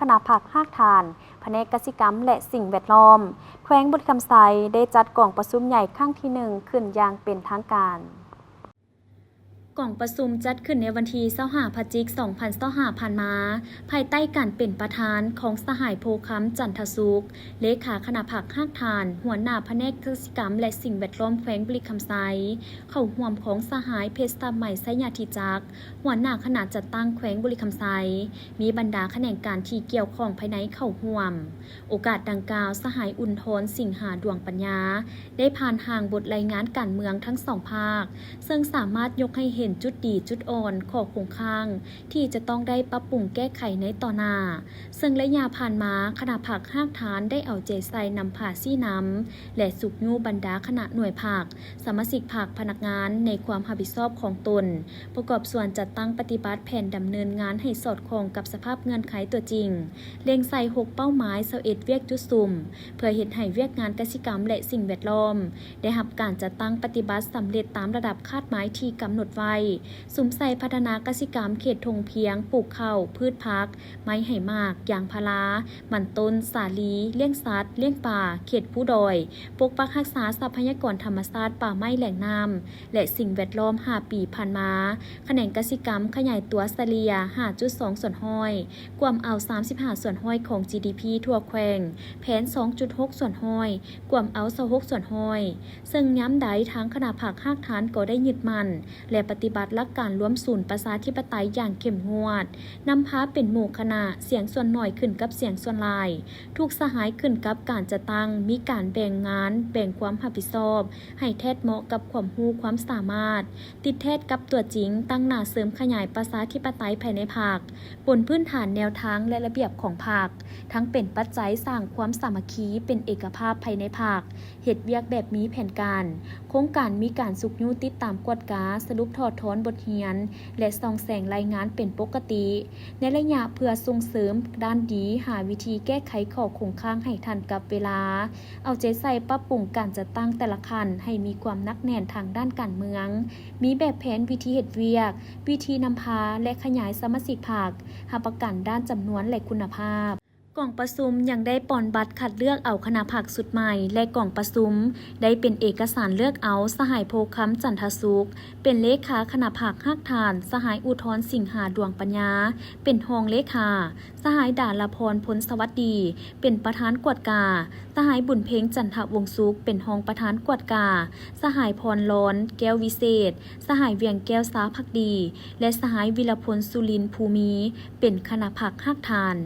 คณะผักหากทานแผนกกสิกรรมและสิ่งแวดล้อมแขวงบุตรคำไซได้จัดกล่องประชุมใหญ่ครั้งที่1ขึ้นอย่างเป็นทางการกล่องประชุมจัดขึ้นในวันที่25 พฤศจิกายน 2025 ผ่านมาภายใต้การเป็นประธานของสหายโพคัมจันทสุขเลขาคณะผักหากทานหัวหน้าแผนกกสิกรรมและสิ่งแวดล้อมแขวงบุรีคำไซเข้าร่วมของสหายเพชรตาใหม่ไสยาธิจักรหัวหน้าคณะจัดตั้งแขวงบุรีคำไซมีบรรดาแขนงการที่เกี่ยวข้องภายในเข้าร่วมโอกาสดังกล่าวสหายอุ่นทนสิงหาดวงปัญญาได้ผ่านห่างบทรายงานการเมืองทั้งสองภาคซึ่งสามารถยกให้เห็นจุดดีจุดอ่อนข้อคงค้างที่จะต้องได้ปรับปรุงแก้ไขในต่อหน้าซึ่งระยะผ่านมาคณะผักหากฐานได้เอาใจใส่นำผ่าซี่น้ำและสุกยูบรรดาคณะหน่วยผักสมาชิกผักพนักงานในความรับผิดชอบของตนประกอบส่วนจัดตั้งปฏิบัติแผนดำเนินงานให้สอดคล้องกับสภาพเงื่อนไขตัวจริงเล็งใส่6เป้าหมาย21เวียกจุดสุ่มเพื่อเฮ็ดให้เวียกงานกสิกรรมและสิ่งแวดล้อมได้รับการจัดตั้งปฏิบัติสำเร็จตามระดับคาดหมายที่กำหนดไว้สุมใส่พัฒนากสิกรรมเขตทงเพียงปลูกข้าวพืชพักไม้ไห่มากยางพารามันต้นสาลีเลี้ยงสัตว์เลี้ยงป่าเขตผู้ดอยปกปักรักษาทรัพยากรธรรมชาติป่าไม้แหล่งน้ำและสิ่งแวดล้อม5 ปีผ่านมาแขนงกสิกรรมขยายตัวเฉลี่ย 5.2 ส่วนห้อยกวมเอา35ส่วนห้อยของ GDP ทั่วแขวงแผน 2.6 ส่วนห้อยกวมเอา26ส่วนห้อยซึ่งย้ำใดทางคณะผักหากฐานก็ได้ยึดมั่นและปฏิบัติหลักการร่วมศูนย์ประชาธิปไตยอย่างเข้มงวดนำพาเป็นหมู่คณะเสียงส่วนหน่อยขึ้นกับเสียงส่วนหลายทุกสหายขึ้นกับการจะตั้งมีการแบ่งงานแบ่งความรับผิดชอบให้แทดเหมาะกับความรู้ความสามารถติดแทดกับตัวจริงตั้งหน้าเสริมขยายประชาธิปไตยภายในพรรคบนพื้นฐานแนวทางและระเบียบของพรรคทั้งเป็นปัจจัยสร้างความสามัคคีเป็นเอกภาพภายในพรรคเฮ็ดเวียกแบบมีแผนการโครงการมีการสุกยูติดตามกวดกาสรุปถอดถอนบทเรียนและส่องแสงรายงานเป็นปกติในระยะเพื่อส่งเสริมด้านดีหาวิธีแก้ไขข้อคงค้างให้ทันกับเวลาเอาใจใส่ปรับปรุงการจัดตั้งแต่ละขั้นให้มีความนักแน่นทางด้านการเมืองมีแบบแผนวิธีเฮ็ดเวียกวิธีนำพาและขยายสมาชิกพรรคหาประกันด้านจำนวนและคุณภาพกล่องประชุมยังได้ปอนบัตรคัดเลือกเอาคณะผักสุดใหม่และกล่องประชุมได้เป็นเอกสารเลือกเอาสหายโพคัมจันทสุขเป็นเลขาคณะผักหากทานสหายอุทธรสิงหาดวงปัญญาเป็นรองเลขาสหายดาลพรพลสวัสดีเป็นประธานกวดกาสหายบุญเพ็งจันทวงศ์สุขเป็นรองประธานกวดกาสหายพรร้อนแก้ววิเศษสหายเวียงแก้วสาภักดีและสหายวิรพลสุรินทร์ภูมิเป็นคณะผักหากทาน